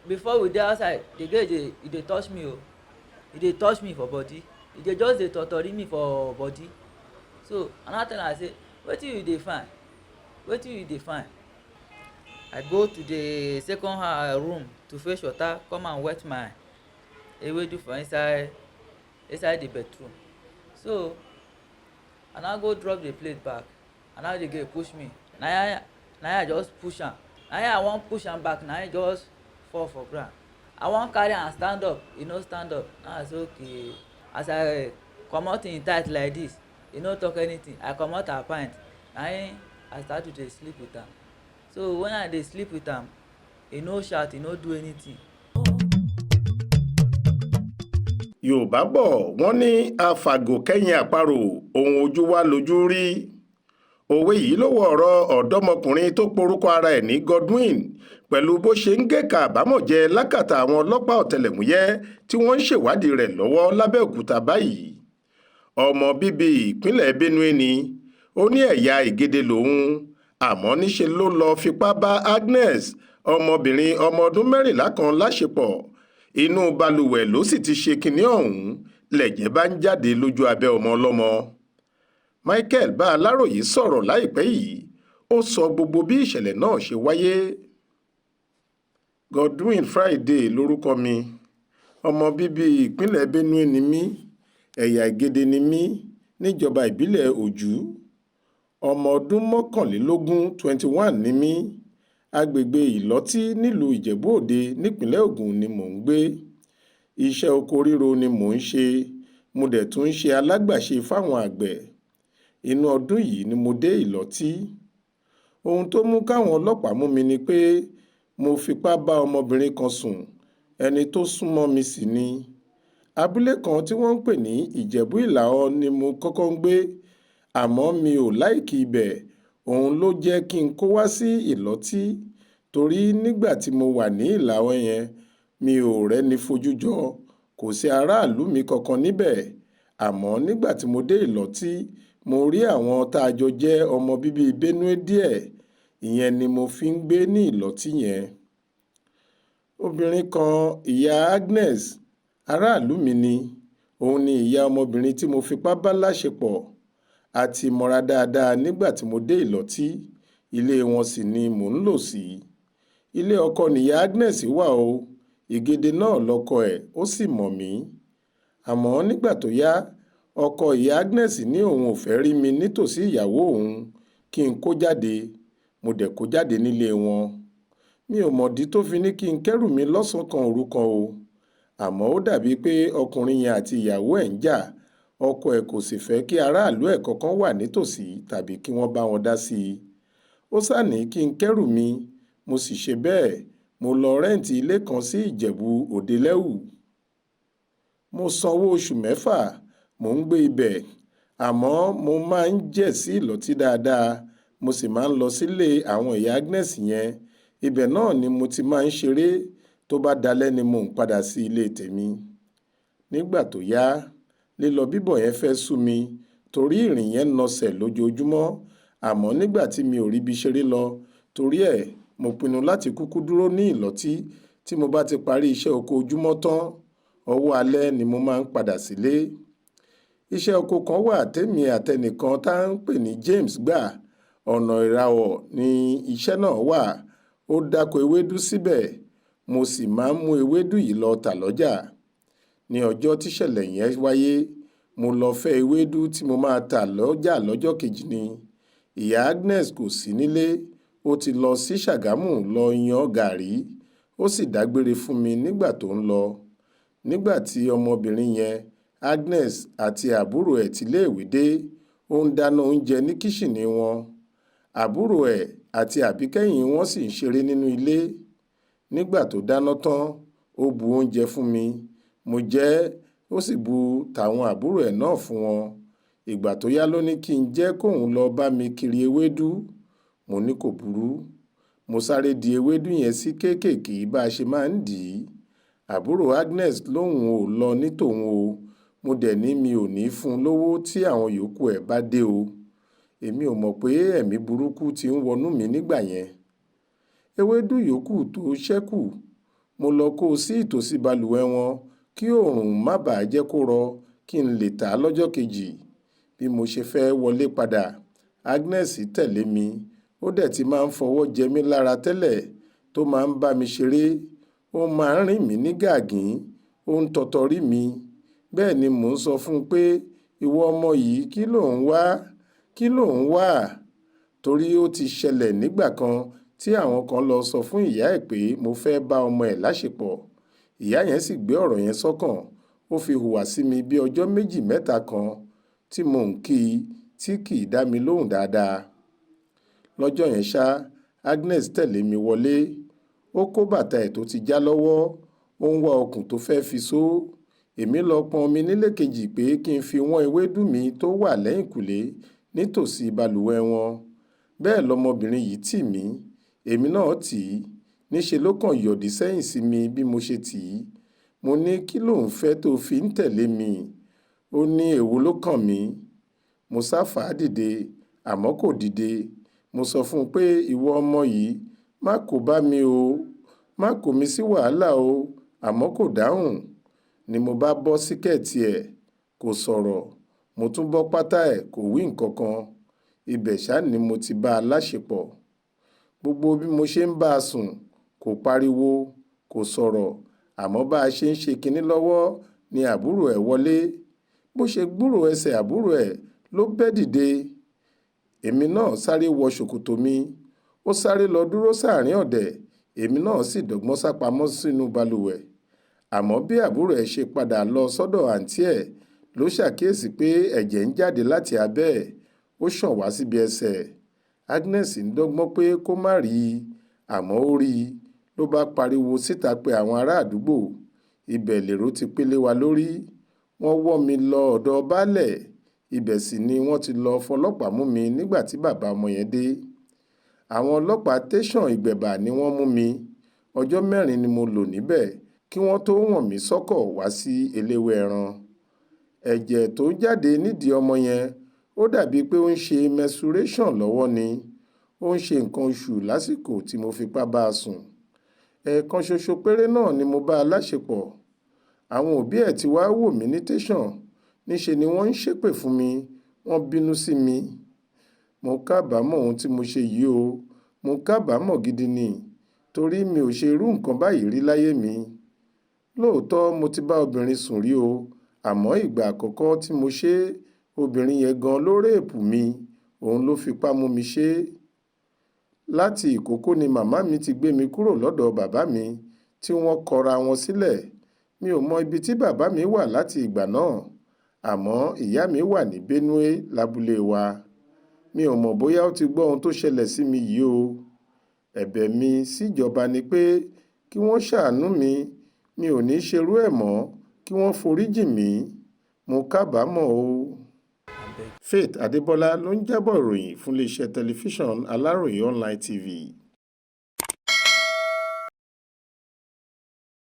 before we dey outside the girl dey touch me o, e dey touch me for body, e dey just dey totori me for body. So I now tell am say wetin you dey find, wetin you dey find. I go to the second room to fetch water come and wet my ewedu for inside the bathroom. So I now go drop the plate back, and now the girl push me, na I just push am, na I wan push am back, na I just fall for ground. I wan carry am stand up, e no stand up. Now I say okay. As I comot him tight like this, e no talk anything. I comot her pant, na I start to dey sleep with am. So when I dey sleep with am, e no shout, e no do anything. Yorùbá bọ̀ wọ́n ní afàgò kẹ́yìn àparò ohun ojú wa lójú rí. Òwe yìí ló wọ ọ̀rọ̀ ọ̀dọ́mọkùnrin tó porúkọ ara ẹ̀ ní Godwin pẹ̀lú bó ṣe ń gẹ̀ka àbámọ̀jẹ lákàtà àwọn ọlọ́pàá ọ̀tẹlẹ̀múyẹ́ tí wọ́n ń ṣèwádìí rẹ̀ lọ́wọ́ lábẹ́òkúta báyìí. Ọmọ bíbí ìpínlẹ̀ Benue ni, ó ní ẹ̀yà Ìgèdè lòun, àmọ́ níṣe ló lọ fipá bá Agnes ọmọbìnrin ọmọ ọdún 14 kan láṣepọ̀. Inú balùwẹ̀ ló sì ti ṣe kinní ọ̀hún lẹ̀jẹ̀ bá ń jáde lójú abẹ́ ọmọ ọlọ́mọ. Michael bá Aláròyé sọ̀rọ̀ láìpẹ́ yìí, ó sọ gbogbo bí ìṣẹ̀lẹ̀ náà ṣe wáyé. Godwin Friday lórúkọ mi, ọmọ bíbí ìpínlẹ̀ Benue ni mí, ẹ̀yà Ìgèdè ni mí níjọba ìbílẹ̀ Òjú. Ọmọ ọdún 21 ni mí, agbègbè Ìlọ́tí nílùú Ìjẹ̀bú-Òde nípínlẹ̀ Ògùn ni mò ń gbé. Iṣẹ́ oko ríro ni mò ń ṣe, mo dẹ̀ tún ń ṣe alágbàṣe fáwọn àgbẹ̀. Inú ọdún yìí ni mo dé Ìlọ́tí. Ohun tó mú káwọn ọlọ́pàá mú mi ni pé mo fipá bá ọmọbìnrin kan sùn, ẹni tó súnmọ́ mi sì ni. Abúlé kan tí wọ́n ń pè ní Ìjẹ̀bú Ìlàọ̀ ni mo kọ́kọ́ ń gbé, àmọ́ mi ò láìkí ibẹ̀. Òun ló jẹ́ kí n kó wá sí Ìlọ́tí, torí nígbà tí mo wà ní Ìlàọ̀ yẹn mi ò rẹ́ni fojú jọ, kò sí aráàlú mi kankan níbẹ̀. Àmọ́ nígbà tí mo dé Ìlọ́tí, mo rí àwọn tá a jọ jẹ́ ọmọ bíbí Benue díẹ̀, ìyẹn ni mo fi ń gbé ní Ìlọ́tí yẹn. Obìnrin kan, ìyá Agnes, aráàlú mi ni. Òun ni ìyá ọmọbìnrin tí mo fipá bá láṣepọ̀. A ti mọ́ra dáadáa nígbà tí mo dé Ìlọ́tí, ilé wọn sì ni mò ń lò sí. Ilé ọkọ nìyá Agnes wà o, Ìgèdè náà lọkọ ẹ̀, ó sì mọ̀ mí. Àmọ́ nígbà tó yá, ọkọ ìyá Agnes ní òun ò fẹ́ rí mi nítòsí ìyàwó òun, kí n kó jáde. Mo dẹ̀ kó jáde nílé wọn. Mi ò mọ̀dí tó fi ní kí n kẹ́rù mi lọ́sàn-án kan òru kan o. Àmọ́ ó dàbí pé ọkùnrin yẹn àti ìyàwó ẹ̀ ń jà. Ọkọ ẹ̀ kò sì fẹ́ kí aráàlú ẹ̀ kankan wà nítòsí tàbí kí wọ́n bá wọn dá sí i. Ó sá ní kí n kẹ́rù mi, mo sì ṣe bẹ́ẹ̀. Mo lọ rẹ́ǹtì ilé kan sí Ìjẹ̀bú Òde lẹ́wù. Mo sanwó oṣù 6, mò ń gbé ibẹ̀. Àmọ́ mo máa ń jẹ̀ sí Ìlọ́tí dáadáa, mo sì máa ń lọ sílé àwọn ìyá Agnes yẹn. Ibẹ̀ náà ni mo ti máa ń ṣeré, tó bá dalẹ́ ni mò ń padà sí ilé tèmi. Nígbà tó yá, lílọ bíbọ̀ yẹn fẹ́ sú mi, torí ìrìn yẹn nọsẹ̀ lójoojúmọ́. Àmọ́ nígbà tí mi ò ríbi ṣeré lọ, torí ẹ̀ mo pinnu láti kúkú dúró ní Ìlọ́tí. Tí mo bá ti parí iṣẹ́ oko ojúmọ́ tán, ọwọ́ alẹ́ ni mo máa ń padà sílé. Iṣẹ́ oko kan wà tèmi àtẹnìkan tá ń pè ní James gbà. Ọ̀nà ìràwọ̀ ni iṣẹ́ náà wà. Ó dáko ewédú síbẹ̀, mo sì máa ń mú ewédú yìí lọ tà lọ́jà. Ní ọjọ́ tíṣẹ̀lẹ̀ yẹn wáyé, mo lọ fẹ́ ewédú tí mo máa tà lọ́jà lọ́jọ́ kejì ni. Ìyá Agnes kò sí nílé, ó ti lọ sí Ṣàgámù lọ yan gàrí. Ó sì dágbére fún mi nígbà tó ń lọ. Nígbà tí ọmọbìnrin yẹn, Agnes, àti àbúrò ẹ̀ tiléèwé dé, ó ń dáná oúnjẹ ní kíṣìnì wọn. Àbúrò ẹ̀ àti àbíkẹ́yìn wọn sì ń ṣeré nínú ilé. Nígbà tó dáná tán, ó bu oúnjẹ fún mi. Mo jẹ ẹ́, ó sì bu tàwọn àbúrò ẹ̀ náà fún wọn. Ìgbà tó yá ló ní kí n jẹ́ kóun lọ bá mi kiri ewédú. Mo ní kò burú. Mo sáré di ewédú yẹn sí kéékèèké bá a ṣe máa ń dì í. Àbúrò Agnes lóun ò lọ ní tòun o. Mo dẹ̀ ní mi ò ní fún un lówó tí àwọn yòókù ẹ̀ bá dé o. Èmi ò mọ̀ pé ẹ̀mí burúkú ti ń wọnú mi nígbà yẹn. Ewédú yòókù tó ṣẹ́kù, mo lọ kó o sí ìtòsí balùwẹ̀ wọn kí oòrùn má bàa jẹ́ kó rọ kí n lè tà á lọ́jọ́ kejì. Bí mo ṣe fẹ́ wọlé padà, Agnes tẹ̀lé mi. Ó dẹ̀ ti máa ń fọwọ́ jẹ mí lára tẹ́lẹ̀, tó máa ń bá mi ṣeré. Ó máa ń rìn mí ní gàgín, ó ń tọtọrí mi. Bẹ́ẹ̀ ni mò ń sọ fún un pé, ìwọ ọmọ yìí, kí lò ń wá? Kí lò ń wá? Torí ó ti ṣẹlẹ̀ nígbà kan tí àwọn kan lọ sọ fún ìyá ẹ̀ pé mo fẹ́ bá ọmọ ẹ̀ láṣepọ̀. Ìyá yẹn sì gbé ọ̀rọ̀ yẹn sọ́kàn. Ó fi hùwà sí mi bí ọjọ́ méjì mẹ́ta kan tí mò ń kí i tí kì í dá mi lóhùn dáadáa. Lọ́jọ́ yẹn ṣá, Agnes tẹ̀lé mi wọlé. Ó kó bàtà ẹ̀ tó ti já lọ́wọ́, ó ń wá okùn tó fẹ́ fi só. Èmi lọ pọn omi nílé kejì pé kí n fi wọ́n ewédú mi tó wà lẹ́yìnkùlé nítòsí balùwẹ̀ wọn. Bẹ́ẹ̀ lọmọbìnrin yìí tì mí, èmi náà tì í. Níṣe ló kàn yọ̀dí sẹ́yìn sí mi bí mo ṣe tì í. Mo ní, kí ló ń fẹ́ tó fi ń tẹ̀lé mi? Ó ní èwo ló kàn mí. Mo sá fà á dìde, àmọ́ kò dìde. Mo sọ fún un pé, ìwọ ọmọ yìí, má kó bá mi o, má kó mi sí wàhálà o, àmọ́ kò dáhùn. Ni mo bá bọ́ síkẹ̀tì ẹ̀, kò sọ̀rọ̀. Mo tún bọ́ pátá ẹ̀, kò wí nǹkan kan. Ibẹ̀ ṣá ni mo ti bá a láṣepọ̀. Gbogbo bí mo ṣe ń bá a sùn, kò pariwo, kò sọ̀rọ̀. Àmọ́ bá a ṣe ń ṣe kinní lọ́wọ́ ni àbúrò ẹ̀ wọlé. Bó ṣe gbúrò ẹsẹ̀ àbúrò ẹ̀ ló bẹ́ dìde. Èmi náà sáré wọ ṣòkòtò mi. Ó sáré lọ dúró sáàrin ọ̀dẹ̀. Èmi náà sì dọ́gbọ́n sápamọ́ sínú balùwẹ̀. Àmọ́ bí àbúrò ẹ̀ ṣe padà lọ sọ́dọ̀ àǹtí ẹ̀ ló ṣàkíyèsí pé ẹ̀jẹ̀ ń jáde láti abẹ́ ẹ̀. Ó ṣàn wá síbi ẹsẹ̀. Agnes ń dọ́gbọ́n pé kó má rí i, àmọ́ ó rí i. Ló bá pariwo síta pé àwọn ará àdúgbò. Ibẹ̀ lèrò ti pélé wa lórí. Wọ́n wọ́ mi lọ ọ̀dọ̀ baálẹ̀. Ibẹ̀ sì ni wọ́n ti lọ fọlọ́pàá mú mi nígbà tí bàbá ọmọ yẹn dé. Àwọn ọlọ́pàá tẹ̀sán Ìgbẹ̀bà ni wọ́n mú mi. Ọjọ́ 4 ni mo lò níbẹ̀ kí wọ́n tó wọ̀n mí sọ́kọ̀ wá sí eléwé ẹran. Ẹ̀jẹ̀ tó jáde nídìí ọmọ yẹn, ó dàbí pé ó ń ṣe menstruation lọ́wọ́ ni. Ó ń ṣe nǹkan oṣù lásìkò tí mo fipá bá a sùn. Ẹ̀ẹ̀kan ṣoṣo péré náà ni mo bá a láṣepọ̀. Àwọn òbí ẹ̀ ti wá wò mí ní tẹ̀sán. Níṣe ni wọ́n ń ṣépè fún mi. Wọ́n bínú sí mi. Mo kábàámọ̀ ohun tí mo ṣe yìí o. Mo kábàámọ̀ gidi ni. Torí mi ò ṣe irú nǹkan báyìí rí láyé mi. Lóòótọ́ mo ti bá obìnrin sùn rí o. Àmọ́ ìgbà àkọ́kọ́ tí mo ṣe, obìnrin yẹn gan ló réèpù mi. Òun ló fipá mú mi ṣe. Láti ìkókó ni màmá mi ti gbé mi kúrò lọ́dọ̀ bàbá mi tí wọ́n kọra wọn sílẹ̀. Mi ò mọ ibi tí bàbá mi wà láti ìgbà náà. Àmọ́ ìyá mi wà ní Benue lábúlé wa. Mi ò mọ̀ bóyá ó ti gbọ́ ohun tó ṣẹlẹ̀ sí mi yìí o. Ẹ̀bẹ̀ mi síjọba ni pé kí wọ́n ṣàánú mi. Mi ò ní ṣerú ẹ̀ mọ́, kí wọ́n foríjì mí. Mo kábàámọ̀ o. Faith Adébọ́lá ló ń jábọ̀ ìròyìn fún iléeṣẹ́ tẹlifíṣàn Aláròye Online TV.